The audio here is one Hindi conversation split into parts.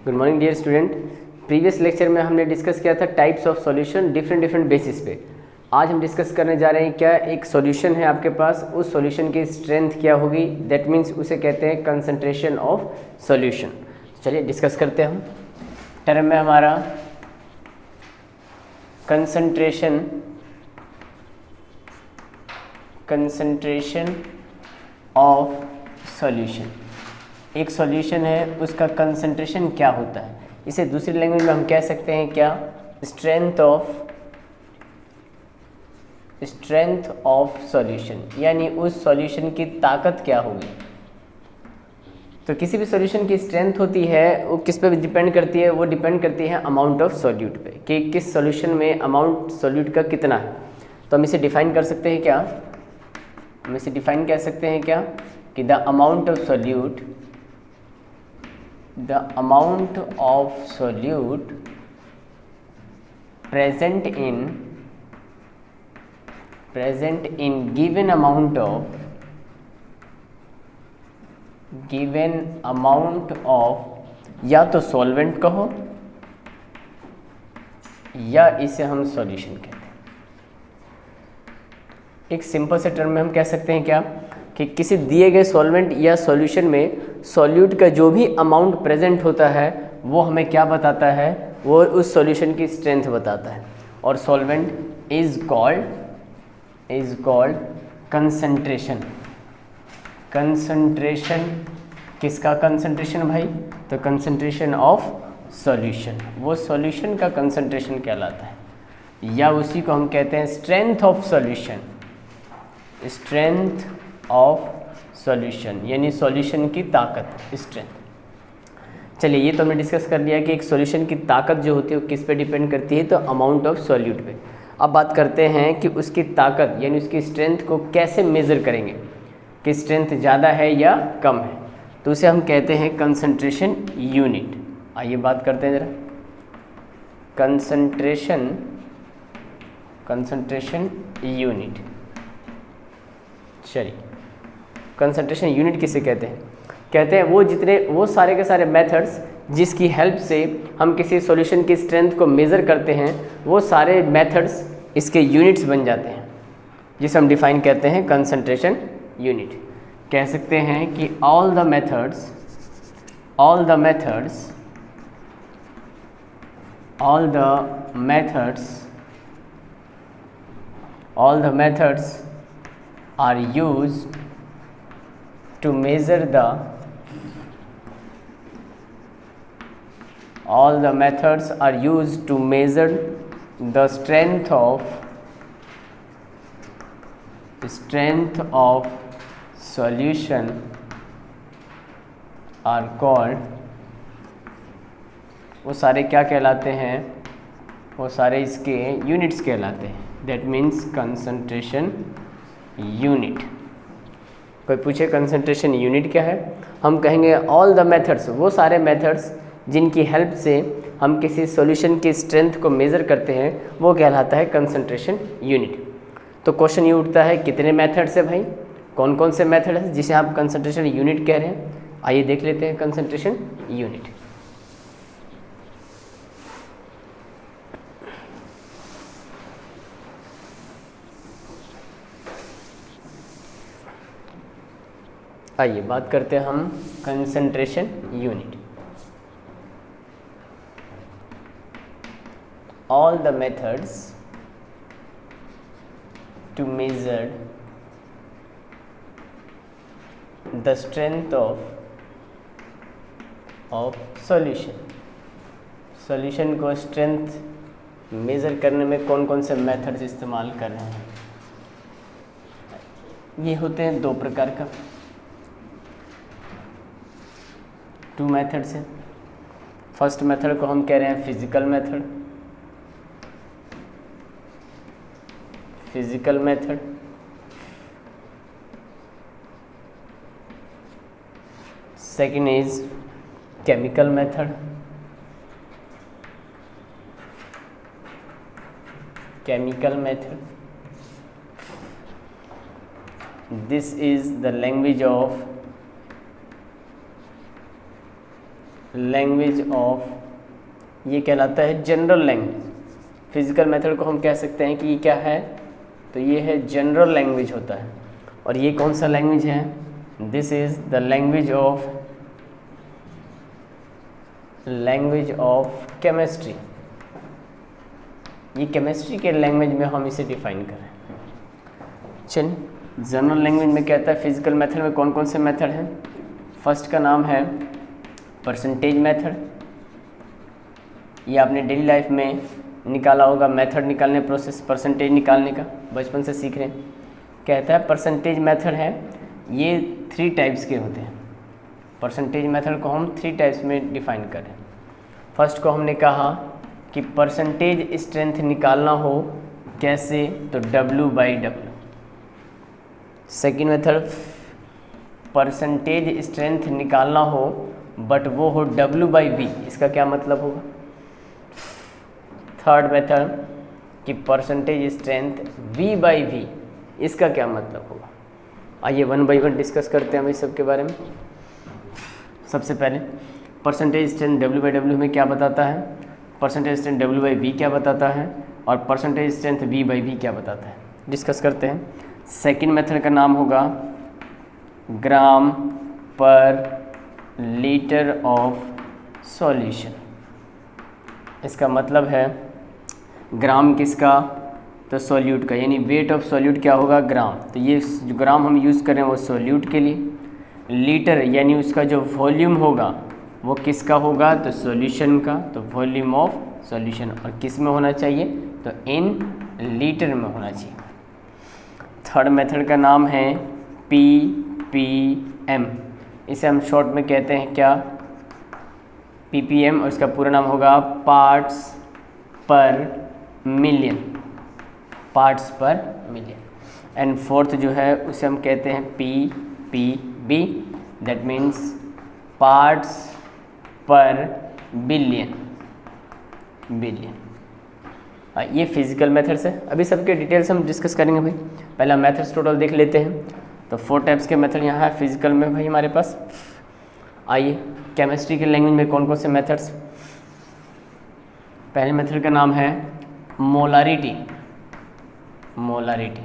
Good morning dear student. Previous lecture में हमने डिस्कस किया था types of solution different basis पे। आज हम डिस्कस करने जा रहे हैं क्या एक सॉल्यूशन है आपके पास, उस सॉल्यूशन की स्ट्रेंथ क्या होगी, दैट मीन्स उसे कहते हैं कंसंट्रेशन ऑफ सॉल्यूशन। चलिए डिस्कस करते हैं हम। टर्म है हमारा कंसंट्रेशन ऑफ सॉल्यूशन। एक सॉल्यूशन है उसका कंसंट्रेशन क्या होता है, इसे दूसरी लैंग्वेज में हम कह सकते हैं क्या, स्ट्रेंथ ऑफ सॉल्यूशन, यानी उस सॉल्यूशन की ताकत क्या होगी। तो किसी भी सॉल्यूशन की स्ट्रेंथ होती है वो किस पे डिपेंड करती है, वो डिपेंड करती है अमाउंट ऑफ सॉल्यूट पे, कि किस सॉल्यूशन में अमाउंट सॉल्यूट का कितना है। तो हम इसे डिफाइन कर सकते हैं क्या, हम इसे डिफाइन कह सकते हैं क्या कि the amount of solute present in given amount of या तो सॉल्वेंट कहो या इसे हम सॉल्यूशन कहते हैं। एक सिंपल से टर्म में हम कह सकते हैं क्या कि किसी दिए गए सॉल्वेंट या सॉल्यूशन में सॉल्यूट का जो भी अमाउंट प्रेजेंट होता है वो हमें क्या बताता है, वो उस सॉल्यूशन की स्ट्रेंथ बताता है। और सॉल्वेंट इज कॉल्ड कंसंट्रेशन। किसका कंसंट्रेशन भाई, तो कंसंट्रेशन ऑफ सॉल्यूशन, वो सॉल्यूशन का कंसंट्रेशन कहलाता है, या उसी को हम कहते हैं स्ट्रेंथ ऑफ सॉल्यूशन, यानी सॉल्यूशन की ताकत, स्ट्रेंथ। चलिए ये तो हमने डिस्कस कर लिया कि एक सॉल्यूशन की ताकत जो होती है वो किस पे डिपेंड करती है, तो अमाउंट ऑफ सॉल्यूट पे। अब बात करते हैं कि उसकी ताकत यानी उसकी स्ट्रेंथ को कैसे मेज़र करेंगे, कि स्ट्रेंथ ज़्यादा है या कम है, तो उसे हम कहते हैं कंसंट्रेशन यूनिट। आइए बात करते हैं ज़रा कंसंट्रेशन यूनिट। चलिए कंसंट्रेशन यूनिट किसे कहते हैं, कहते हैं वो सारे के सारे मेथड्स जिसकी हेल्प से हम किसी सॉल्यूशन की स्ट्रेंथ को मेज़र करते हैं, वो सारे मेथड्स इसके यूनिट्स बन जाते हैं, जिसे हम डिफाइन कहते हैं कंसंट्रेशन यूनिट। कह सकते हैं कि all the methods are used to measure the strength of solution are called, वो सारे क्या कहलाते हैं, वो सारे इसके यूनिट्स कहलाते हैं, दैट मीन्स कंसंट्रेशन यूनिट। कोई पूछे कंसंट्रेशन यूनिट क्या है, हम कहेंगे ऑल द मेथड्स, वो सारे मेथड्स जिनकी हेल्प से हम किसी सॉल्यूशन की स्ट्रेंथ को मेज़र करते हैं वो कहलाता है कंसंट्रेशन यूनिट। तो क्वेश्चन ये उठता है कितने मेथड्स है भाई, कौन कौन से मेथड है जिसे आप कंसंट्रेशन यूनिट कह रहे हैं। आइए देख लेते हैं कंसंट्रेशन यूनिट। आइए बात करते हैं हम concentration unit. All the methods to measure the strength of solution को स्ट्रेंथ मेज़र करने में कौन कौन से मेथड्स इस्तेमाल कर रहे हैं, ये होते हैं दो प्रकार का, 2 मेथड्स हैं। फर्स्ट मेथड को हम कह रहे हैं physical method, second is chemical method, this is the language of language of, ये कहलाता है जनरल लैंग्वेज। फिजिकल मेथड को हम कह सकते हैं कि ये क्या है, तो ये है जनरल लैंग्वेज होता है। और ये कौन सा लैंग्वेज है, this is the language of chemistry. ये केमिस्ट्री के लैंग्वेज में हम इसे डिफाइन करें। चलिए, जनरल लैंग्वेज में कहता है फिजिकल मेथड में कौन कौन से मेथड हैं। फर्स्ट का नाम है परसेंटेज मेथड। ये आपने डेली लाइफ में निकाला होगा, मेथड निकालने प्रोसेस परसेंटेज निकालने का, बचपन से सीख रहे हैं। कहता है परसेंटेज मेथड है, ये 3 टाइप्स के होते हैं। परसेंटेज मेथड को हम 3 टाइप्स में डिफाइन करें। फर्स्ट को हमने कहा कि परसेंटेज स्ट्रेंथ निकालना हो, कैसे, तो W/W। Second method percentage strength निकालना हो बट वो हो W/V, इसका क्या मतलब होगा। थर्ड मेथड कि परसेंटेज स्ट्रेंथ V/V, इसका क्या मतलब होगा। आइए 1 बाई 1 डिस्कस करते हैं हम इस सब के बारे में। सबसे पहले परसेंटेज स्ट्रेंथ W/W में क्या बताता है, परसेंटेज स्ट्रेंथ W/V क्या बताता है, और परसेंटेज स्ट्रेंथ V/V क्या बताता है, डिस्कस करते हैं। सेकेंड मेथड का नाम होगा ग्राम पर लीटर ऑफ सॉल्यूशन। इसका मतलब है ग्राम किसका, तो सॉल्यूट का, यानी वेट ऑफ सॉल्यूट क्या होगा, ग्राम। तो ये जो ग्राम हम यूज़ करें वो सॉल्यूट के लिए। लीटर यानी उसका जो वॉल्यूम होगा वो किसका होगा, तो सॉल्यूशन का, तो वॉल्यूम ऑफ सॉल्यूशन। और किस में होना चाहिए, तो इन लीटर में होना चाहिए। थर्ड मेथड का नाम है PPM। इसे हम शॉर्ट में कहते हैं क्या, PPM, और इसका पूरा नाम होगा पार्ट्स पर मिलियन, पार्ट्स पर मिलियन। एंड फोर्थ जो है उसे हम कहते हैं PPB, दैट मीन्स पार्ट्स पर बिलियन। ये फिजिकल मेथड्स है। अभी सबके डिटेल्स हम डिस्कस करेंगे भाई। पहला मेथड्स टोटल देख लेते हैं। तो 4 टाइप्स के मेथड यहाँ है फिजिकल में भाई हमारे पास। आइए केमिस्ट्री के लैंग्वेज में कौन कौन से मेथड्स। पहले मेथड का नाम है मोलारिटी। मोलारिटी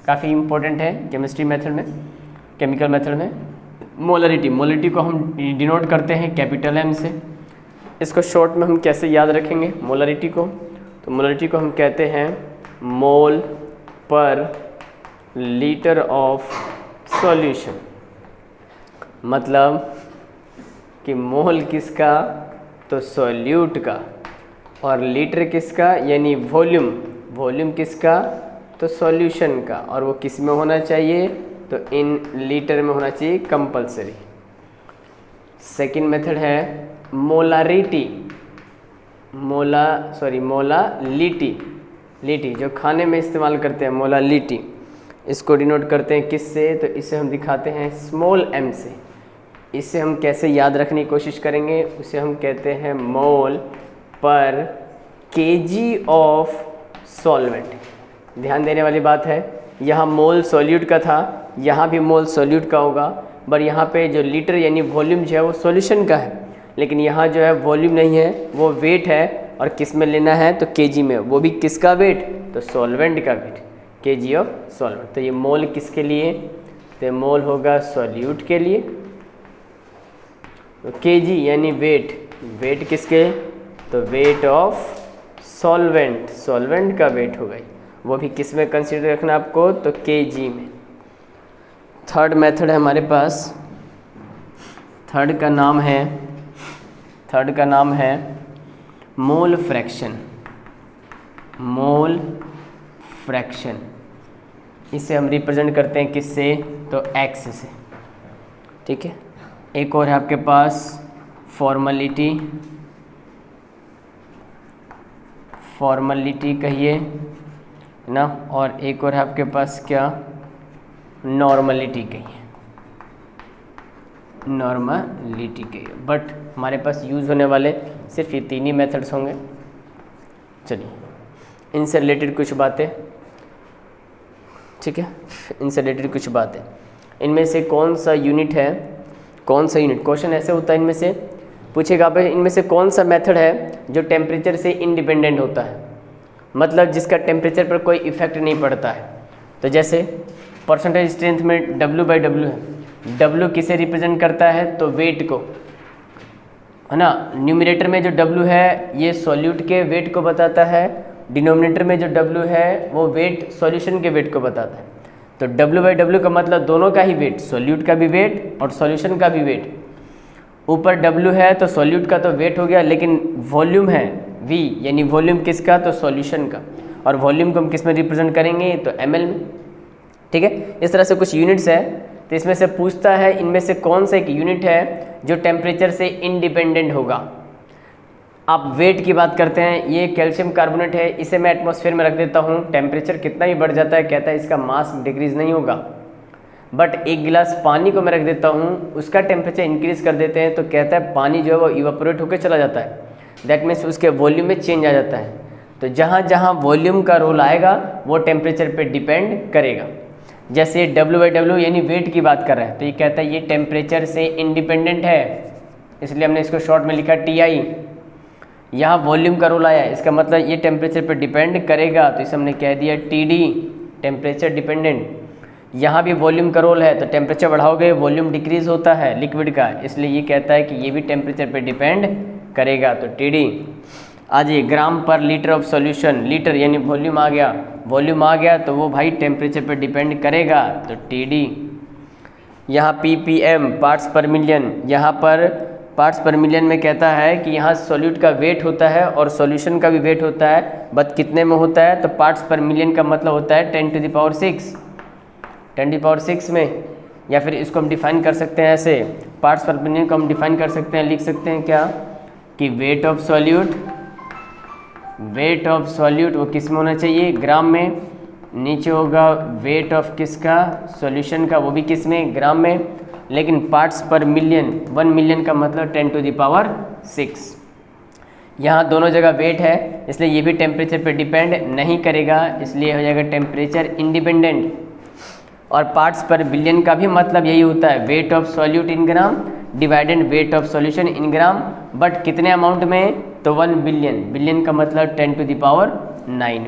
काफ़ी इम्पोर्टेंट है केमिस्ट्री मेथड में, केमिकल मेथड में। मोलारिटी, मोलारिटी को हम डिनोट करते हैं कैपिटल M से। इसको शॉर्ट में हम कैसे याद रखेंगे मोलारिटी को, तो मोलारिटी को हम कहते हैं मोल पर लीटर ऑफ सॉल्यूशन। मतलब कि मोल किसका, तो सॉल्यूट का, और लीटर किसका, यानी वॉल्यूम, वॉल्यूम किसका, तो सॉल्यूशन का। और वो किस में होना चाहिए, तो इन लीटर में होना चाहिए कंपलसरी। सेकंड मेथड है मोलारिटी। मोलालिटी, लिटी जो खाने में इस्तेमाल करते हैं, मोलालिटी। इसको डिनोट करते हैं किससे, तो इसे हम दिखाते हैं स्मॉल m से। इसे हम कैसे याद रखने की कोशिश करेंगे, उसे हम कहते हैं मोल पर kg ऑफ सॉल्वेंट। ध्यान देने वाली बात है, यहाँ मोल सॉल्यूट का था, यहाँ भी मोल सॉल्यूट का होगा, पर यहाँ पे जो लीटर यानी वॉल्यूम जो है वो सॉल्यूशन का है। लेकिन यहाँ जो है वॉल्यूम नहीं है, वो वेट है। और किस में लेना है, तो केजी में। वो भी किसका वेट, तो सॉल्वेंट का वेट, केजी ऑफ सॉल्वेंट। तो ये मोल किसके लिए, तो मोल होगा सॉल्यूट के लिए। तो केजी यानी वेट, वेट किसके, तो वेट ऑफ सॉल्वेंट, सॉल्वेंट का वेट हो गई। वो भी किस में कंसीडर रखना आपको, तो केजी में। थर्ड मेथड है हमारे पास, थर्ड का नाम है मोल फ्रैक्शन। मोल फ्रैक्शन, इसे हम रिप्रेजेंट करते हैं किससे, तो एक्स से। ठीक है। एक और है आपके पास फॉर्मलिटी, फॉर्मलिटी कहिए ना, और एक और है आपके पास क्या, नॉर्मलिटी कहिए, नॉर्मलिटी कहिए। बट हमारे पास यूज़ होने वाले सिर्फ ये 3 ही मेथड्स होंगे। चलिए इनसे रिलेटेड कुछ बातें, ठीक है, इनसे रिलेटेड कुछ बातें। इनमें से कौन सा यूनिट है, कौन सा यूनिट, क्वेश्चन ऐसे होता है इनमें से पूछेगा भाई इनमें से कौन सा मेथड है जो टेम्परेचर से इंडिपेंडेंट होता है, मतलब जिसका टेम्परेचर पर कोई इफेक्ट नहीं पड़ता है। तो जैसे परसेंटेज स्ट्रेंथ में W/W है, W किसे रिप्रेजेंट करता है, तो वेट को, है ना। न्यूमरेटर में जो W है ये सॉल्यूट के वेट को बताता है, डिनोमिनेटर में जो W है वो वेट सॉल्यूशन के वेट को बताता है। तो W/W का मतलब दोनों का ही वेट, सॉल्यूट का भी वेट और सॉल्यूशन का भी वेट। ऊपर W है तो सॉल्यूट का तो वेट हो गया, लेकिन वॉल्यूम है V, यानी वॉल्यूम किसका, तो सॉल्यूशन का। और वॉल्यूम को हम किस में रिप्रेजेंट करेंगे, तो ml में। ठीक है, इस तरह से कुछ यूनिट्स है। तो इसमें से पूछता है इनमें से कौन सा एक यूनिट है जो टेम्परेचर से इंडिपेंडेंट होगा। आप वेट की बात करते हैं, ये कैल्शियम कार्बोनेट है, इसे मैं एटमॉस्फेयर में रख देता हूँ, टेम्परेचर कितना ही बढ़ जाता है, कहता है इसका मास डिक्रीज नहीं होगा। बट एक गिलास पानी को मैं रख देता हूँ, उसका टेम्परेचर इंक्रीज कर देते हैं, तो कहता है पानी जो है वो इवापोरेट होकर चला जाता है। दैट मीन्स उसके वॉल्यूम में चेंज आ जाता है। तो जहाँ जहाँ वॉल्यूम का रोल आएगा वो टेम्परेचर पे डिपेंड करेगा। जैसे W/W यानी वेट की बात कर रहा है, तो ये कहता है ये टेम्परेचर से इंडिपेंडेंट है, इसलिए हमने इसको शॉर्ट में लिखा TI। यहाँ वॉल्यूम का रोल आया है, इसका मतलब ये टेम्परेचर पे डिपेंड करेगा, तो इसे हमने कह दिया TD, टेम्परेचर डिपेंडेंट। यहाँ भी वॉल्यूम का रोल है, तो टेम्परेचर बढ़ाओगे वॉल्यूम डिक्रीज होता है लिक्विड का, इसलिए ये कहता है कि ये भी टेम्परेचर पे डिपेंड करेगा, तो TD। आज ये ग्राम पर लीटर ऑफ सॉल्यूशन, लीटर यानी वॉल्यूम आ गया, वॉल्यूम आ गया तो वो भाई टेम्परेचर पे डिपेंड करेगा, तो TD। यहाँ ppm पार्ट्स पर मिलियन, यहाँ पर पार्ट्स पर मिलियन में कहता है कि यहाँ सॉल्यूट का वेट होता है और सॉल्यूशन का भी वेट होता है, बट कितने में होता है, तो पार्ट्स पर मिलियन का मतलब होता है 10⁶, 10⁶ में। या फिर इसको हम डिफाइन कर सकते हैं ऐसे, पार्ट्स पर मिलियन को हम डिफाइन कर सकते हैं, लिख सकते हैं क्या, कि वेट ऑफ सॉल्यूट वो किस में होना चाहिए, ग्राम में। नीचे होगा वेट ऑफ किसका, सॉल्यूशन का, वो भी किस में, ग्राम में। लेकिन पार्ट्स पर मिलियन, 1 मिलियन का मतलब 10⁶। यहाँ दोनों जगह वेट है, इसलिए ये भी टेम्परेचर पे डिपेंड नहीं करेगा, इसलिए हो जाएगा टेम्परेचर इंडिपेंडेंट। और पार्ट्स पर बिलियन का भी मतलब यही होता है, wait of solute in gram divided weight of solution in gram, but कितने अमाउंट में, तो 1 बिलियन, बिलियन का मतलब 10⁹।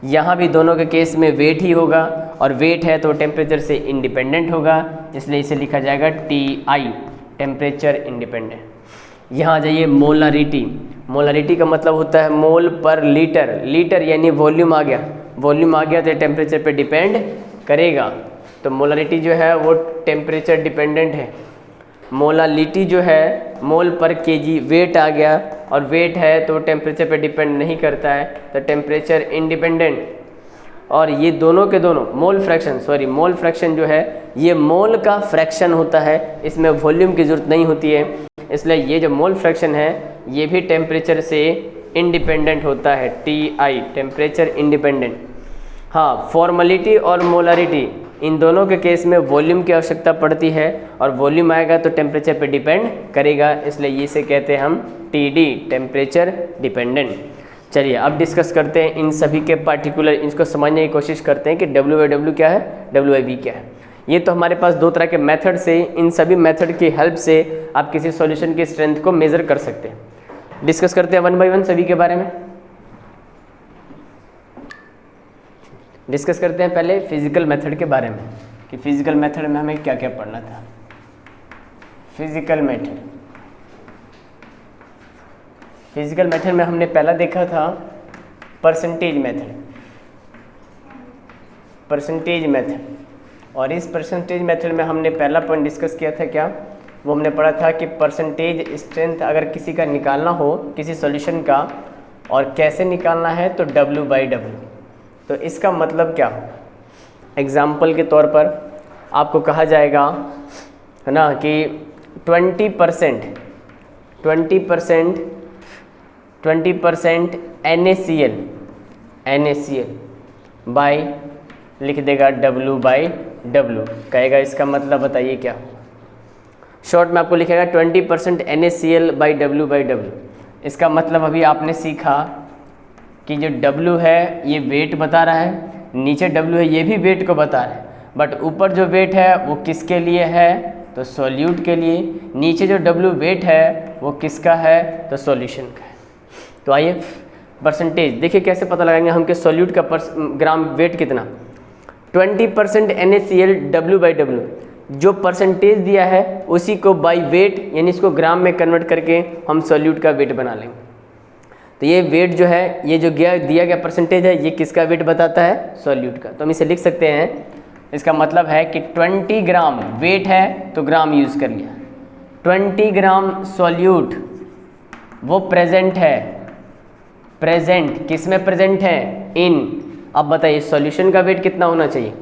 यहाँ भी दोनों के केस में वेट ही होगा, और वेट है तो टेम्परेचर से इंडिपेंडेंट होगा, इसलिए इसे लिखा जाएगा TI, टेम्परेचर इंडिपेंडेंट। यहाँ आ जाइए मोलारिटी। मोलारिटी का मतलब होता है मोल पर लीटर, लीटर यानी वॉल्यूम आ गया, वॉल्यूम आ गया तो टेम्परेचर पे डिपेंड करेगा। तो मोलारिटी जो है वो टेम्परेचर डिपेंडेंट है। मोलालिटी जो है मोल पर केजी, वेट आ गया और वेट है तो टेम्परेचर पे डिपेंड नहीं करता है, तो टेम्परेचर इंडिपेंडेंट। और ये दोनों के दोनों मोल फ्रैक्शन जो है ये मोल का फ्रैक्शन होता है, इसमें वॉल्यूम की ज़रूरत नहीं होती है, इसलिए ये जो मोल फ्रैक्शन है ये भी टेम्परेचर से इंडिपेंडेंट होता है, TI, टेम्परेचर इंडिपेंडेंट। हाँ, फॉर्मलिटी और मोलारिटी इन दोनों के केस में वॉल्यूम की आवश्यकता पड़ती है, और वॉल्यूम आएगा तो टेम्परेचर पे डिपेंड करेगा, इसलिए ये से कहते हैं हम TD, टेम्परेचर डिपेंडेंट। चलिए अब डिस्कस करते हैं इन सभी के पार्टिकुलर, इसको समझने की कोशिश करते हैं कि W/W क्या है, W/V क्या है। ये तो हमारे पास दो तरह के मेथड से, इन सभी मेथड की हेल्प से आप किसी सॉल्यूशन की स्ट्रेंथ को मेज़र कर सकते हैं। डिस्कस करते हैं 1 बाय 1 सभी के बारे में। डिस्कस करते हैं पहले फिजिकल मेथड के बारे में, कि फिजिकल मेथड में हमें क्या क्या पढ़ना था। फिजिकल मेथड में हमने पहला देखा था परसेंटेज मेथड, और इस परसेंटेज मेथड में हमने पहला पॉइंट डिस्कस किया था क्या, वो हमने पढ़ा था कि परसेंटेज स्ट्रेंथ अगर किसी का निकालना हो, किसी सॉल्यूशन का, और कैसे निकालना है, तो W/W। तो इसका मतलब क्या हो, एग्जाम्पल के तौर पर आपको कहा जाएगा, है ना, कि 20% NaCl बाय लिख देगा W/W, कहेगा इसका मतलब बताइए क्या। शॉर्ट में आपको लिखेगा 20% NaCl/W/W। इसका मतलब अभी आपने सीखा कि जो W है ये वेट बता रहा है, नीचे W है ये भी वेट को बता रहा है, बट ऊपर जो वेट है वो किसके लिए है, तो सॉल्यूट के लिए, नीचे जो W वेट है वो किसका है, तो सॉल्यूशन का है। तो आइए परसेंटेज देखिए कैसे पता लगाएंगे हम कि सॉल्यूट का ग्राम वेट कितना। 20% NaCl W/W, जो परसेंटेज दिया है उसी को बाई वेट यानी इसको ग्राम में कन्वर्ट करके हम सॉल्यूट का वेट बना लेंगे। तो ये वेट जो है, ये जो दिया गया परसेंटेज है, ये किसका वेट बताता है, सॉल्यूट का। तो हम इसे लिख सकते हैं, इसका मतलब है कि 20 ग्राम वेट है तो ग्राम यूज़ कर लिया। 20 ग्राम सॉल्यूट वो प्रेजेंट है, प्रेजेंट किस में प्रेजेंट है, इन। अब बताइए सॉल्यूशन का वेट कितना होना चाहिए,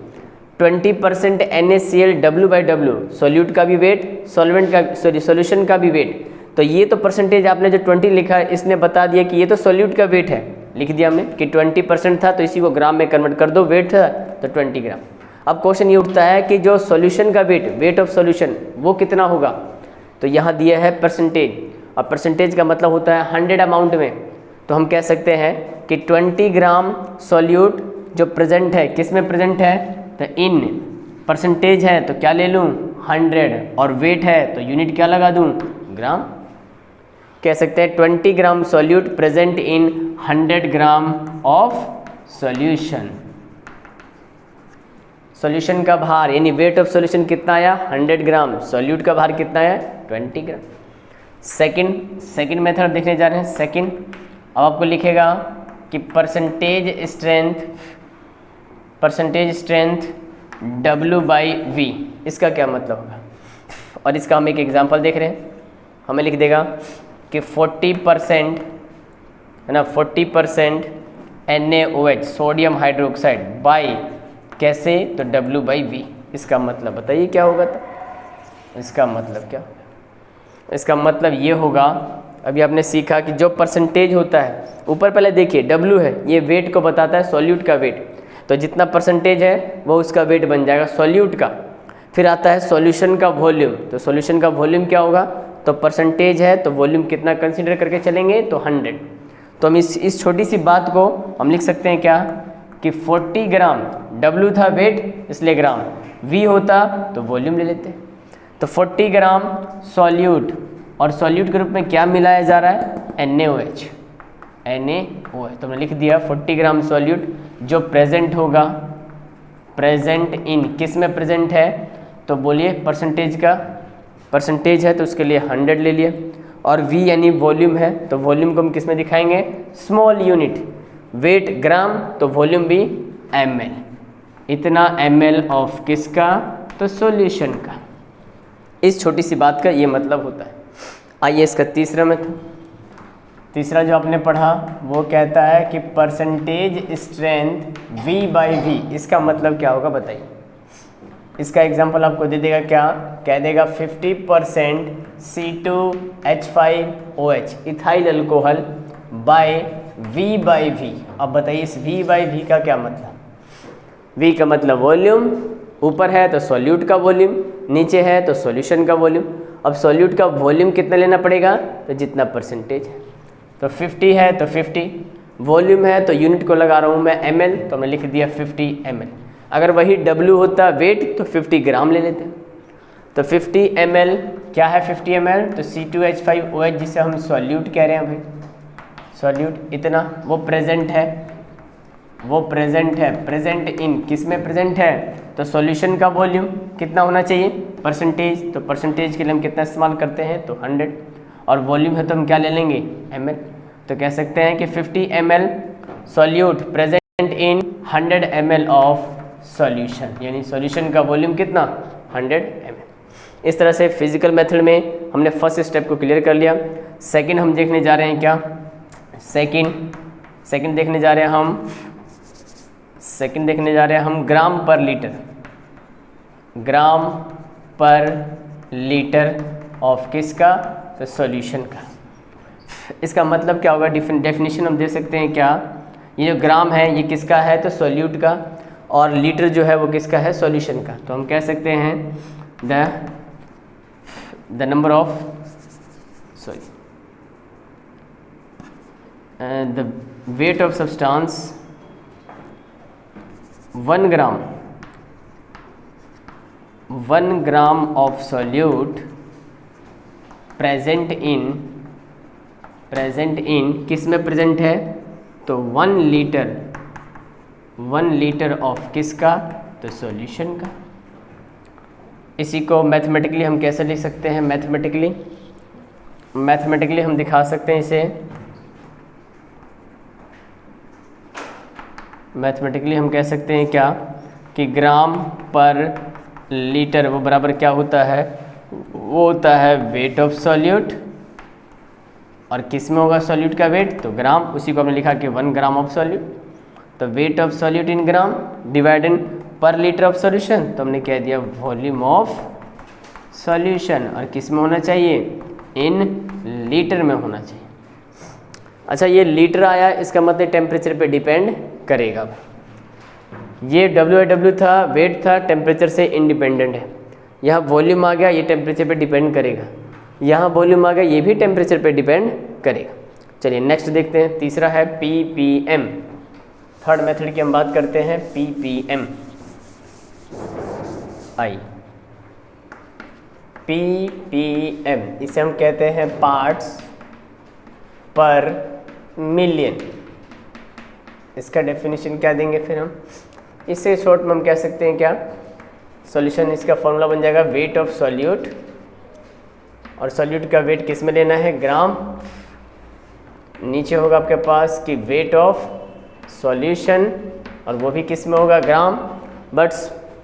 20% NaCl W/W, सॉल्यूट का भी वेट, सॉल्वेंट का सॉल्यूशन का भी वेट। तो ये तो परसेंटेज आपने जो 20 लिखा है इसने बता दिया कि ये तो सॉल्यूट का वेट है। लिख दिया हमने कि 20% था तो इसी को ग्राम में कन्वर्ट कर दो, वेट था तो 20 ग्राम। अब क्वेश्चन ये उठता है कि जो सॉल्यूशन का वेट, वेट ऑफ सॉल्यूशन, वो कितना होगा। तो यहाँ दिया है परसेंटेज, और परसेंटेज का मतलब होता है 100 अमाउंट में। तो हम कह सकते हैं कि 20 ग्राम सॉल्यूट जो प्रेजेंट है, किस में प्रेजेंट है, तो इन। परसेंटेज है तो क्या ले लूँ, 100, और वेट है तो यूनिट क्या लगा दूँ, ग्राम। कह सकते हैं 20 gram solute present in 100 gram of solution. Solution का भार यानी वेट ऑफ सॉल्यूशन कितना आया, 100 ग्राम, सॉल्यूट का भार कितना है, 20 ग्राम। सेकंड मेथड देखने जा रहे हैं। सेकंड, अब आपको लिखेगा कि परसेंटेज स्ट्रेंथ W/V, इसका क्या मतलब होगा। और इसका हम एक एग्जांपल देख रहे हैं, हमें लिख देगा कि 40% है ना, 40% NaOH सोडियम हाइड्रोक्साइड बाई कैसे, तो W/V। इसका मतलब बताइए क्या होगा। तो इसका मतलब क्या, इसका मतलब ये होगा, अभी आपने सीखा कि जो परसेंटेज होता है, ऊपर पहले देखिए W है, ये वेट को बताता है, सॉल्यूट का वेट। तो जितना परसेंटेज है वो उसका वेट बन जाएगा सॉल्यूट का। फिर आता है सॉल्यूशन का वॉल्यूम, तो सॉल्यूशन का वॉल्यूम क्या होगा, तो परसेंटेज है तो वॉल्यूम कितना कंसीडर करके चलेंगे, तो 100। तो हम इस छोटी सी बात को हम लिख सकते हैं क्या, कि 40 ग्राम, W था वेट इसलिए ग्राम, V होता तो वॉल्यूम ले लेते। तो 40 ग्राम सॉल्यूट, और सॉल्यूट के रूप में क्या मिलाया जा रहा है, NaOH। तो हमने लिख दिया 40 ग्राम सॉल्यूट जो प्रेजेंट होगा, प्रेजेंट इन, किस में प्रेजेंट है, तो बोलिए परसेंटेज का, परसेंटेज है तो उसके लिए 100 ले लिया। और V यानी वॉल्यूम है, तो वॉल्यूम को हम किस में दिखाएंगे, स्मॉल यूनिट। वेट ग्राम तो वॉल्यूम भी ml, इतना ml ऑफ किसका, तो सॉल्यूशन का। इस छोटी सी बात का ये मतलब होता है। आइए इसका तीसरा मेथड, तीसरा जो आपने पढ़ा वो कहता है कि परसेंटेज स्ट्रेंथ V/V, इसका मतलब क्या होगा बताइए। इसका एग्जांपल आपको दे देगा, क्या कह देगा, 50% C2H5OH ethyl alcohol bye V/V। अब बताइए इस V/V का क्या मतलब। V का मतलब वॉल्यूम, ऊपर है तो सॉल्यूट का वॉल्यूम, नीचे है तो सॉल्यूशन का वॉल्यूम। अब सॉल्यूट का वॉल्यूम कितना लेना पड़ेगा, तो जितना परसेंटेज है। तो 50 है तो 50, वॉल्यूम है तो यूनिट को लगा रहा हूँ मैं ml, तो मैं लिख दिया 50 ml। अगर वही W होता वेट तो 50 ग्राम ले लेते। तो 50 ml क्या है, 50 ml तो C2H5OH जिसे हम सॉल्यूट कह रहे हैं भाई, सॉल्यूट इतना, वो प्रेजेंट है, वो प्रेजेंट है, प्रेजेंट इन, किस में प्रेजेंट है, तो सॉल्यूशन का वॉल्यूम कितना होना चाहिए, परसेंटेज। तो परसेंटेज के लिए हम कितना इस्तेमाल करते हैं, तो 100, और वॉल्यूम है तो हम क्या ले लेंगे, ml। तो कह सकते हैं कि 50 ml solute present in 100 ml of solution, यानी सॉल्यूशन का वॉल्यूम कितना, 100 ml। इस तरह से फिजिकल मेथड में हमने फर्स्ट स्टेप को क्लियर कर लिया। सेकंड हम देखने जा रहे हैं क्या, सेकंड देखने जा रहे हैं हम, सेकंड देखने जा रहे हैं हम ग्राम पर लीटर, ग्राम पर लीटर ऑफ किसका, तो सॉल्यूशन का। इसका मतलब क्या होगा, डेफिनेशन हम दे सकते हैं क्या, ये जो ग्राम है ये किसका है, तो सॉल्यूट का, और लीटर जो है वो किसका है, सॉल्यूशन का। तो हम कह सकते हैं the number of the weight of substance 1 gram 1 gram of solute present इन किस में प्रेजेंट है, तो 1 लीटर ऑफ किसका, तो सॉल्यूशन का। इसी को मैथमेटिकली हम कैसे लिख सकते हैं, मैथमेटिकली हम दिखा सकते हैं इसे, मैथमेटिकली हम कह सकते हैं क्या, कि ग्राम पर लीटर वो बराबर क्या होता है, वो होता है वेट ऑफ सॉल्यूट, और किस में होगा सॉल्यूट का वेट, तो ग्राम, उसी को हमने लिखा कि 1 ग्राम ऑफ सॉल्यूट, तो wait of solute in gram divided पर लीटर ऑफ सॉल्यूशन, तो हमने कह दिया वॉल्यूम ऑफ सॉल्यूशन, और किस में होना चाहिए, इन लीटर में होना चाहिए। अच्छा, ये लीटर आया, इसका मतलब टेम्परेचर पे डिपेंड करेगा। ये W था, वेट था, टेम्परेचर से इंडिपेंडेंट है। यहाँ वॉल्यूम आ गया, ये टेम्परेचर पे डिपेंड करेगा। यहाँ वॉल्यूम आ गया, ये भी टेम्परेचर पे डिपेंड करेगा। चलिए नेक्स्ट देखते हैं, तीसरा है ppm। थर्ड मेथड की हम बात करते हैं, ppm। ppm इसे हम कहते हैं पार्ट्स पर मिलियन। इसका डेफिनेशन क्या देंगे फिर हम, इससे शॉर्ट में हम कह सकते हैं क्या, सॉल्यूशन, इसका फॉर्मूला बन जाएगा वेट ऑफ सॉल्यूट, और सॉल्यूट का वेट किस में लेना है, ग्राम, नीचे होगा आपके पास कि वेट ऑफ सॉल्यूशन, और वो भी किस में होगा, ग्राम, बट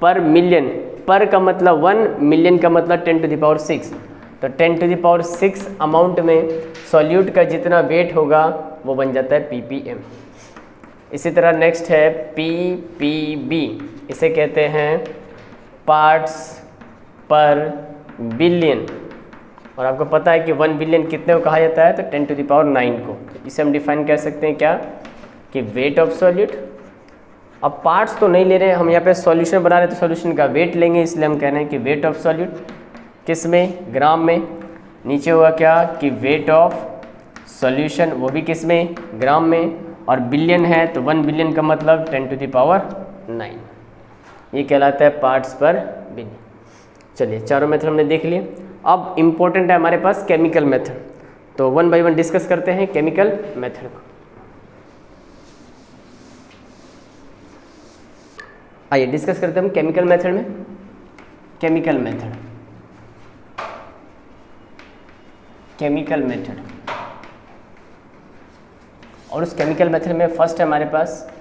पर मिलियन, पर का मतलब 1, मिलियन का मतलब 10⁶, तो 10⁶ अमाउंट में सॉल्यूट का जितना वेट होगा वो बन जाता है ppm। इसी तरह नेक्स्ट है ppb, इसे कहते हैं पार्ट्स पर बिलियन, और आपको पता है कि 1 बिलियन कितने को कहा जाता है, तो 10⁹ को। इसे हम डिफाइन कर सकते हैं क्या, कि वेट ऑफ सॉल्यूट। अब पार्ट्स तो नहीं ले रहे हैं हम, यहाँ पे सॉल्यूशन बना रहे हैं, तो सॉल्यूशन का वेट लेंगे, इसलिए हम कह रहे हैं कि वेट ऑफ सॉल्यूट किस में, ग्राम में, नीचे होगा क्या, कि वेट ऑफ सॉल्यूशन, वो भी किस में, ग्राम में, और बिलियन है तो 1 बिलियन का मतलब 10⁹, ये कहलाता है पार्ट्स पर बिलियन। चलिए चारों मेथड हमने देख लिए। अब इम्पोर्टेंट है हमारे पास केमिकल मेथड, तो 1 बाय 1 डिस्कस करते हैं केमिकल मेथड को। आइए डिस्कस करते हैं हम केमिकल मेथड में। केमिकल मेथड, और उस केमिकल मेथड में फर्स्ट है हमारे पास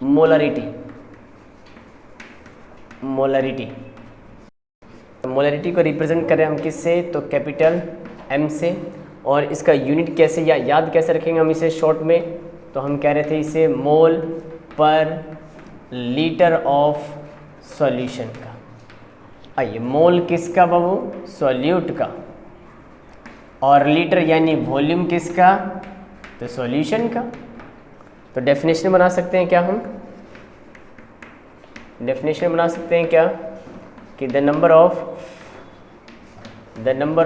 मोलरिटी। मोलरिटी को रिप्रेजेंट करें हम किससे, तो कैपिटल M से, और इसका यूनिट कैसे या याद कैसे रखेंगे हम इसे शॉर्ट में, तो हम कह रहे थे इसे मोल पर लीटर ऑफ सॉल्यूशन का। आइए, मोल किसका बाबू, सॉल्यूट का, और लीटर यानी वॉल्यूम किसका, तो सॉल्यूशन का। तो डेफिनेशन बना सकते हैं क्या, हम डेफिनेशन बना सकते हैं क्या, कि the number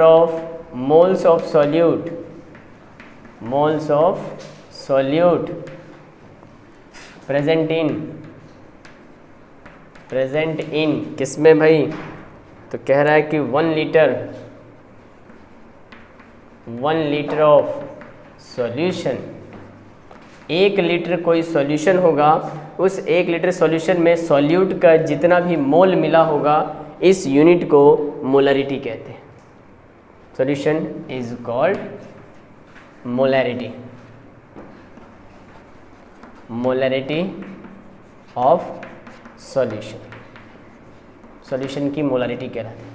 of moles of solute present इन किसमें भाई, तो कह रहा है कि 1 लीटर ऑफ सॉल्यूशन, 1 लीटर कोई सॉल्यूशन होगा, उस 1 लीटर सॉल्यूशन में सॉल्यूट का जितना भी मोल मिला होगा, इस यूनिट को मोलरिटी कहते हैं। Solution is called molarity of solution की मोलरिटी कहलाती है।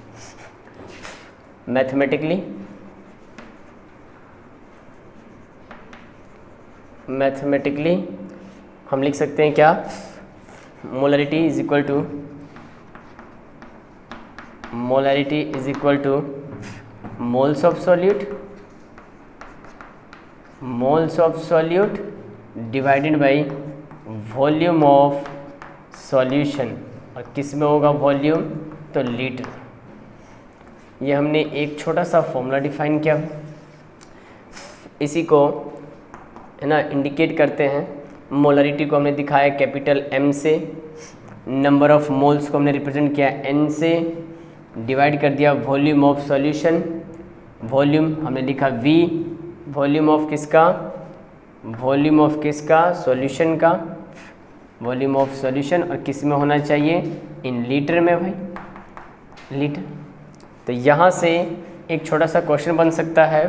मैथमेटिकली हम लिख सकते हैं क्या, molarity is equal two moles of solute divided by volume of solution, और किस में होगा वॉल्यूम, तो लीटर। ये हमने एक छोटा सा फॉर्मूला डिफाइन किया, इसी को है ना इंडिकेट करते हैं। मोलरिटी को हमने दिखाया कैपिटल M से, नंबर ऑफ मोल्स को हमने रिप्रेजेंट किया N से, डिवाइड कर दिया वॉल्यूम ऑफ सॉल्यूशन, वॉल्यूम हमने लिखा V, वॉल्यूम ऑफ किसका, वॉल्यूम ऑफ किसका, सॉल्यूशन का, वॉल्यूम ऑफ सॉल्यूशन, और किस में होना चाहिए, इन लीटर में भाई, लीटर। तो यहाँ से एक छोटा सा क्वेश्चन बन सकता है,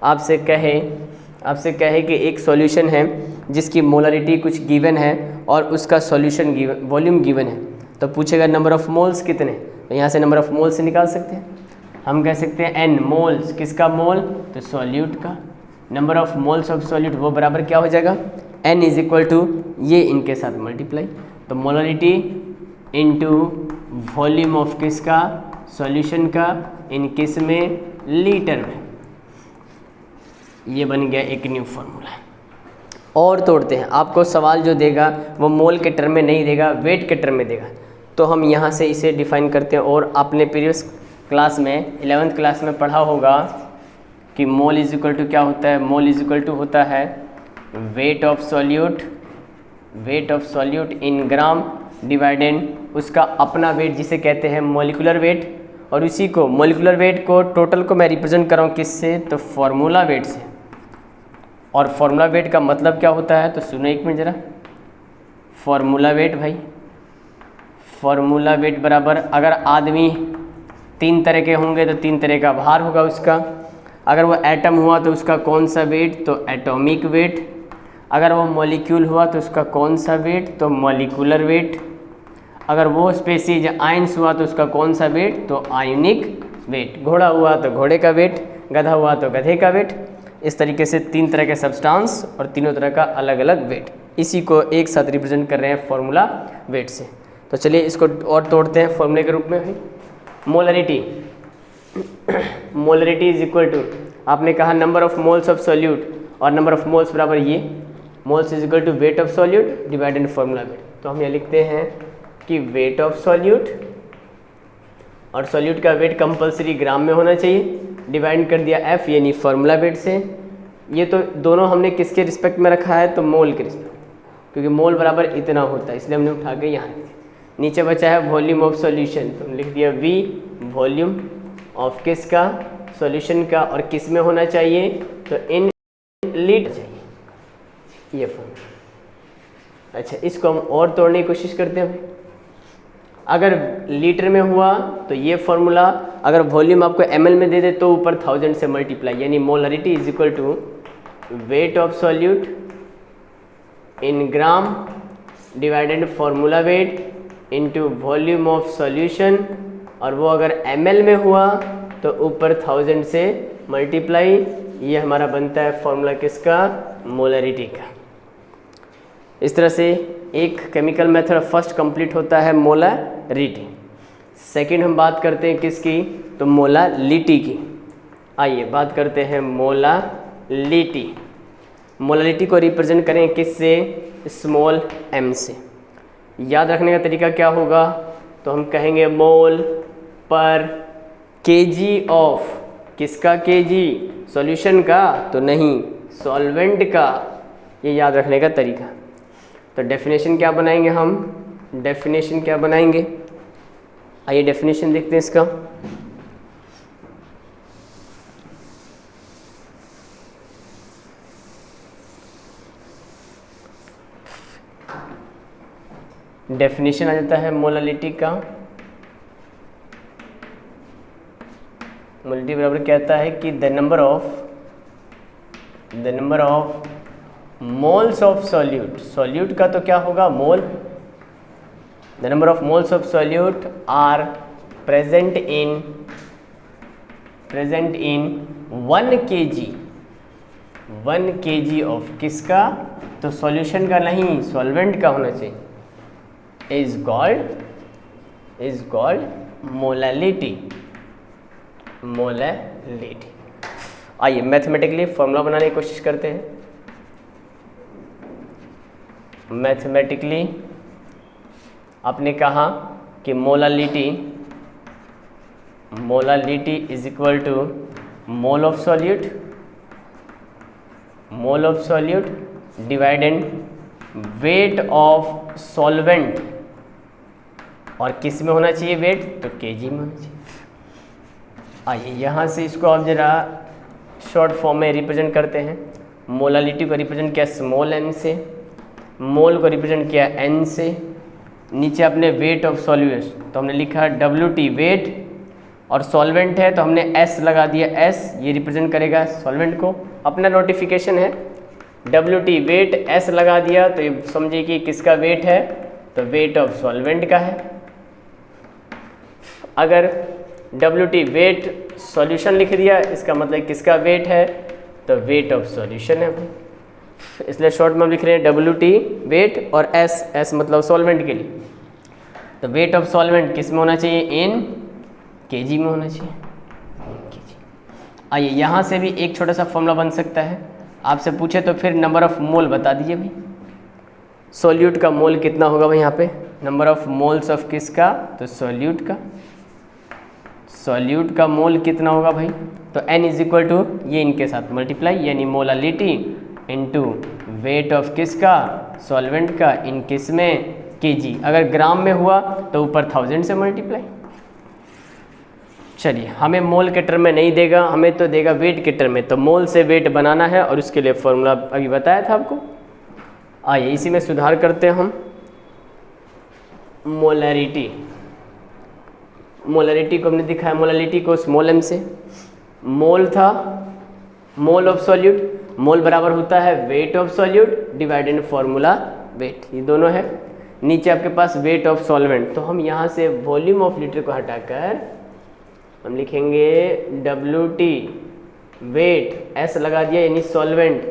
आपसे कहे कि एक सॉल्यूशन है जिसकी मोलरिटी कुछ गिवन है और उसका सॉल्यूशन गिवन, वॉल्यूम गिवन है, तो पूछेगा नंबर ऑफ मोल्स कितने, तो यहाँ से नंबर ऑफ मोल्स से निकाल सकते हैं। हम कह सकते हैं n मोल्स, किसका मोल, तो सॉल्यूट का। Number of moles of solute वो बराबर क्या हो जाएगा, n इज इक्वल टू ये इनके साथ मल्टीप्लाई, तो मोलरिटी इनटू वॉल्यूम ऑफ किसका, सॉल्यूशन का, इन किस में, लीटर में। ये बन गया एक न्यू फार्मूला। और तोड़ते हैं, आपको सवाल जो देगा वो मोल के टर्म में नहीं देगा, वेट के टर्म में देगा, तो हम यहाँ से इसे डिफाइन करते हैं। और आपने प्रीवियस क्लास में 11th क्लास में पढ़ा होगा कि मोल इज इक्वल टू क्या होता है, मोल इज इक्वल टू होता है wait of solute, wait of solute in gram divided उसका अपना वेट जिसे कहते हैं मॉलिक्यूलर वेट, और उसी को मॉलिक्यूलर वेट को टोटल को मैं रिप्रेजेंट कर रहा हूँ किससे, तो फॉर्मूला वेट से। और फॉर्मूला वेट का मतलब क्या होता है, तो सुनो एक मिनट ज़रा, फॉर्मूला वेट भाई, फॉर्मूला वेट बराबर, अगर आदमी 3 तरह के होंगे तो 3 तरह का भार होगा उसका, अगर वो एटम हुआ तो उसका कौन सा वेट, तो एटॉमिक वेट, अगर वो मॉलिक्यूल हुआ तो उसका कौन सा वेट, तो मॉलिक्यूलर वेट, अगर वो स्पेसीज आयंस हुआ तो उसका कौन सा वेट, तो आयोनिक वेट, घोड़ा हुआ तो घोड़े का वेट, गधा हुआ तो गधे का वेट। इस तरीके से 3 तरह के सब्सटेंस और तीनों तरह का अलग अलग वेट, इसी को एक साथ रिप्रेजेंट कर रहे हैं फॉर्मूला वेट से। तो चलिए इसको और तोड़ते हैं फॉर्मूले के रूप में भाई। Molarity, molarity is equal to, आपने कहा number of moles of solute, और नंबर ऑफ मोल्स बराबर ये moles is equal to weight of solute divided formula weight. तो हम यहाँ लिखते हैं कि वेट ऑफ सॉल्यूट, और सॉल्यूट का वेट कंपलसरी ग्राम में होना चाहिए, डिवाइड कर दिया F यानी फॉर्मूला वेट से। ये तो दोनों हमने किसके रिस्पेक्ट में रखा है, तो मोल के रिस्पेक्ट, क्योंकि मोल बराबर इतना होता है इसलिए हमने उठा के यहाँ। नीचे बचा है वॉल्यूम ऑफ सॉल्यूशन, तो हम लिख दिया V, वॉल्यूम ऑफ किसका, सॉल्यूशन का, और किस में होना चाहिए, तो इन लीटर चाहिए, ये फॉर्मूला। अच्छा, इसको हम और तोड़ने की कोशिश करते हैं। अगर लीटर में हुआ तो ये फॉर्मूला, अगर वॉल्यूम आपको ml में दे दे तो ऊपर 1000 से मल्टीप्लाई, यानी molarity is equal to weight of solute in gram divided formula weight into volume of solution, और वो अगर ml में हुआ तो ऊपर 1000 से मल्टीप्लाई। ये हमारा बनता है फॉर्मूला किसका, मोलरिटी का। इस तरह से एक केमिकल मेथड फर्स्ट कंप्लीट होता है मोलरिटी। सेकंड हम बात करते हैं किसकी, तो मोलालिटी की। आइए बात करते हैं मोलालिटी। मोलालिटी को रिप्रेजेंट करें किससे, स्मॉल m से। याद रखने का तरीका क्या होगा, तो हम कहेंगे मोल पर केजी ऑफ, किसका केजी, सॉल्यूशन का, तो नहीं सॉल्वेंट का। ये याद रखने का तरीका। तो डेफिनेशन क्या बनाएंगे हम, डेफिनेशन क्या बनाएंगे, आइए डेफिनेशन देखते हैं इसका। डेफिनेशन आ जाता है मोलालिटी का, मोलालिटी बराबर कहता है कि the number of moles of solute, solute का तो क्या होगा mole, the number of moles of solute are present in 1 kg of किसका, तो सॉल्यूशन का नहीं सॉल्वेंट का होना चाहिए, इज कॉल्ड मोलालिटी। आइए मैथमेटिकली फॉर्मूला बनाने की कोशिश करते हैं। मैथमेटिकली आपने कहा कि molality is equal to mole of solute divided weight of solvent, और किस में होना चाहिए वेट, तो केजी में होना चाहिए। आइए यहाँ से इसको आप ज़रा शॉर्ट फॉर्म में रिप्रेजेंट करते हैं। मोलालिटी को रिप्रेजेंट किया स्मॉल n से, मोल को रिप्रेजेंट किया n से, नीचे अपने वेट ऑफ सॉल्यूशन तो हमने लिखा WT वेट, और सॉल्वेंट है तो हमने S लगा दिया, S ये रिप्रेजेंट करेगा सॉल्वेंट को। अपना नोटिफिकेशन है WT वेट, S लगा दिया तो ये समझिए कि किसका वेट है, तो वेट ऑफ सॉल्वेंट का है। अगर WT वेट सॉल्यूशन लिख दिया, इसका मतलब किसका वेट है, तो वेट ऑफ सॉल्यूशन है भाई, इसलिए शॉर्ट में हम लिख रहे हैं WT वेट और S मतलब सॉल्वेंट के लिए। तो वेट ऑफ सॉल्वेंट किस में होना चाहिए, इन kg में होना चाहिए, kg। आइए यहाँ से भी एक छोटा सा फॉर्मूला बन सकता है, आपसे पूछे तो फिर नंबर ऑफ मोल बता दीजिए भाई। सॉल्यूट का मोल कितना होगा भाई, यहाँ पे नंबर ऑफ मोल्स ऑफ किसका, तो सॉल्यूट का। सॉल्यूट का मोल कितना होगा भाई, तो n इज इक्वल टू ये इनके साथ मल्टीप्लाई, यानी मोलालिटी इनटू वेट ऑफ किसका, सॉल्वेंट का, इन किस में, kg। अगर ग्राम में हुआ तो ऊपर 1000 से मल्टीप्लाई। चलिए हमें मोल के टर्म में नहीं देगा, हमें तो देगा वेट के टर्म में, तो मोल से वेट बनाना है और उसके लिए फॉर्मूला अभी बताया था आपको। आइए इसी में सुधार करते हैं हम। मोलैरिटी, मोलैरिटी को हमने दिखाया, मोलैरिटी को स्मॉल m से, मोल था मोल ऑफ सॉल्यूट, मोल बराबर होता है wait of solute divided formula wait, ये दोनों है। नीचे आपके पास वेट ऑफ सॉल्वेंट, तो हम यहाँ से वॉल्यूम ऑफ लीटर को हटाकर हम लिखेंगे WT वेट, S लगा दिया यानी सॉल्वेंट,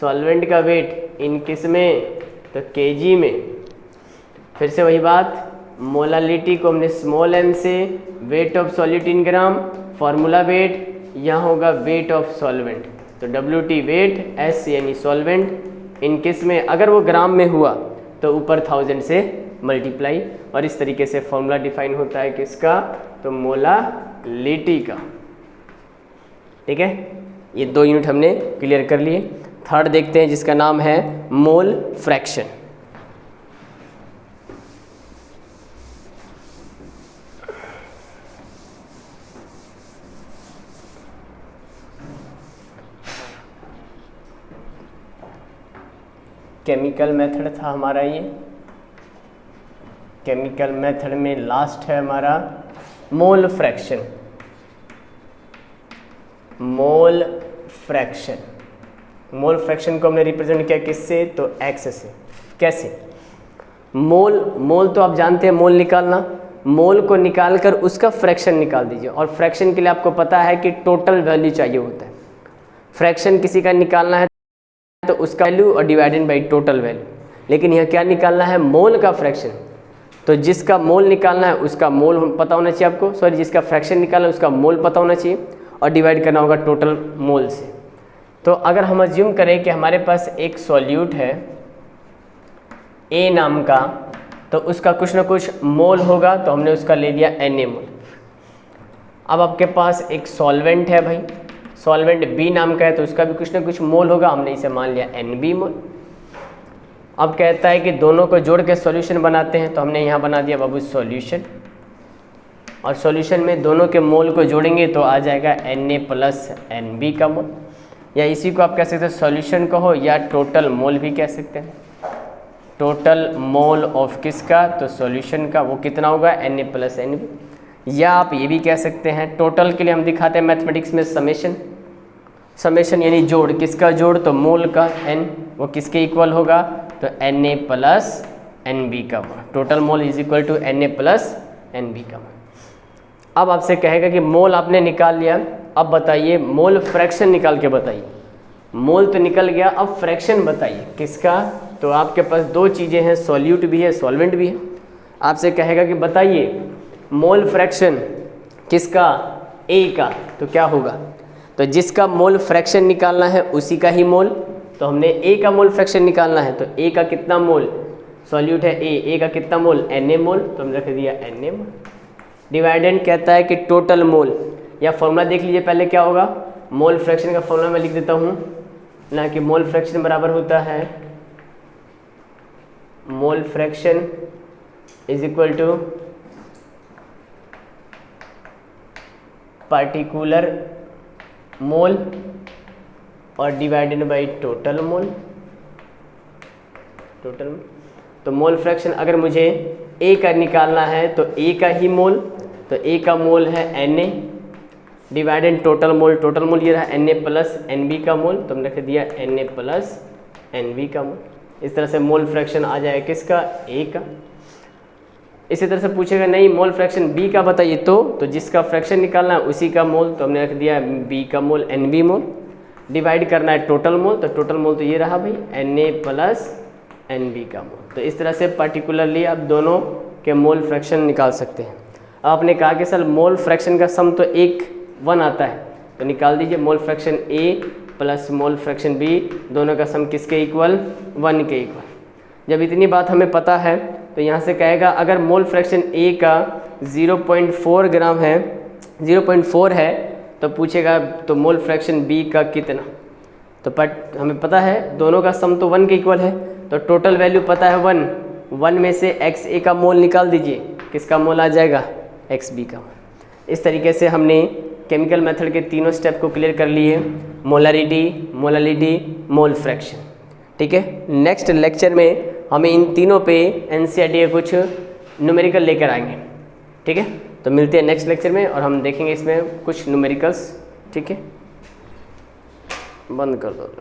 सॉल्वेंट का वेट इन किस में, तो kg में। फिर से वही बात, मोलालिटी को हमने स्मॉल m से, wait of solute in gram, formula wait, यहाँ होगा वेट ऑफ सॉल्वेंट, तो WT वेट, S यानी सॉल्वेंट, इन किस में, अगर वो ग्राम में हुआ तो ऊपर 1000 से मल्टीप्लाई। और इस तरीके से फॉर्मूला डिफाइन होता है किसका, तो मोलालिटी का। ठीक है, ये 2 यूनिट हमने क्लियर कर लिए। थर्ड देखते हैं जिसका नाम है मोल फ्रैक्शन। केमिकल मेथड था हमारा ये, केमिकल मेथड में लास्ट है हमारा mole fraction. Mole fraction, mole fraction को हमने रिप्रेजेंट किया किससे, तो x से। कैसे, मोल तो आप जानते हैं मोल निकालना, मोल को निकालकर उसका फ्रैक्शन निकाल दीजिए। और फ्रैक्शन के लिए आपको पता है कि टोटल वैल्यू चाहिए होता है। फ्रैक्शन किसी का निकालना है तो उसका वैल्यू और डिवाइडेड बाई टोटल वैल्यू, लेकिन यह क्या निकालना है, मोल का फ्रैक्शन। तो जिसका मोल निकालना है उसका मोल पता होना चाहिए आपको, सॉरी जिसका फ्रैक्शन निकालना है उसका मोल पता होना चाहिए और डिवाइड करना होगा टोटल मोल से। तो अगर हम अज्यूम करें कि हमारे पास एक सॉल्यूट है A नाम का, तो उसका कुछ ना कुछ मोल होगा, तो हमने उसका ले लिया Na मोल। अब आपके पास एक सॉल्वेंट है भाई, सॉल्वेंट B नाम का है, तो उसका भी कुछ ना कुछ मोल होगा, हमने इसे मान लिया Nb मोल। अब कहता है कि दोनों को जोड़ के सॉल्यूशन बनाते हैं, तो हमने यहाँ बना दिया बाबू सॉल्यूशन, और सॉल्यूशन में दोनों के मोल को जोड़ेंगे तो आ जाएगा Na प्लस Nb का मोल, या इसी को आप कह सकते हैं सॉल्यूशन कहो या टोटल मोल भी कह सकते हैं। टोटल मोल ऑफ किसका, तो सॉल्यूशन का, वो कितना होगा Na प्लस Nb। या आप ये भी कह सकते हैं, टोटल के लिए हम दिखाते हैं मैथमेटिक्स में समेशन, समेशन यानी जोड़, किसका जोड़, तो मोल का n, वो किसके इक्वल होगा, तो Na प्लस Nb का mole. Total mole is equal to Na plus Nb का मोल। अब आपसे कहेगा कि मोल आपने निकाल लिया, अब बताइए मोल फ्रैक्शन निकाल के बताइए। मोल तो निकल गया, अब फ्रैक्शन बताइए किसका, तो आपके पास 2 चीज़ें हैं, सॉल्यूट भी है सॉल्वेंट भी है। आपसे कहेगा कि बताइए मोल फ्रैक्शन किसका, A का, तो क्या होगा, तो जिसका मोल फ्रैक्शन निकालना है उसी का ही मोल, तो हमने A का मोल फ्रैक्शन निकालना है, तो A का कितना मोल, सॉल्यूट है A का कितना मोल, Na मोल, तो हम रख दिया Na मोल। डिवाइडेंड कहता है कि टोटल मोल, या फॉर्मूला देख लीजिए पहले क्या होगा, मोल फ्रैक्शन का फॉर्मूला मैं लिख देता हूँ ना, कि मोल फ्रैक्शन बराबर होता है, mole fraction is equal to particular mole और डिवाइडेड बाई टोटल मोल। तो मोल फ्रैक्शन अगर मुझे ए का निकालना है तो ए का ही मोल, तो ए का मोल है Na डिवाइडेड टोटल मोल ये रहा Na प्लस Nb का मोल, तो हमने रख दिया Na प्लस Nb का मोल। इस तरह से मोल फ्रैक्शन आ जाएगा किसका, ए का। इसी तरह से पूछेगा नहीं मोल फ्रैक्शन बी का बताइए, तो जिसका फ्रैक्शन निकालना है उसी का मोल, तो हमने रख दिया बी का मोल Nb मोल। डिवाइड करना है टोटल मोल, तो टोटल मोल तो ये रहा भाई Na प्लस Nb का मोल। तो इस तरह से पर्टिकुलरली आप दोनों के मोल फ्रैक्शन निकाल सकते हैं। अब आपने कहा कि सर मोल फ्रैक्शन का सम तो 1 आता है, तो निकाल दीजिए mole fraction A plus mole fraction B, दोनों का सम किसके इक्वल, 1 के इक्वल। जब इतनी बात हमें पता है तो यहाँ से कहेगा अगर मोल फ्रैक्शन A का 0.4 ग्राम है, 0.4 है, तो पूछेगा तो मोल फ्रैक्शन B का कितना। तो हमें पता है दोनों का सम तो 1 के इक्वल है, तो टोटल वैल्यू पता है 1 में से XA का मोल निकाल दीजिए, किसका मोल आ जाएगा, XB का। इस तरीके से हमने केमिकल मेथड के तीनों स्टेप को क्लियर कर लिए, मोलारिटी, मोल फ्रैक्शन। ठीक है, नेक्स्ट लेक्चर में हमें इन तीनों पे NCERT के कुछ न्यूमेरिकल लेकर आएंगे। ठीक है, तो मिलते हैं नेक्स्ट लेक्चर में और हम देखेंगे इसमें कुछ न्यूमेरिकल्स। ठीक है, बंद कर दो।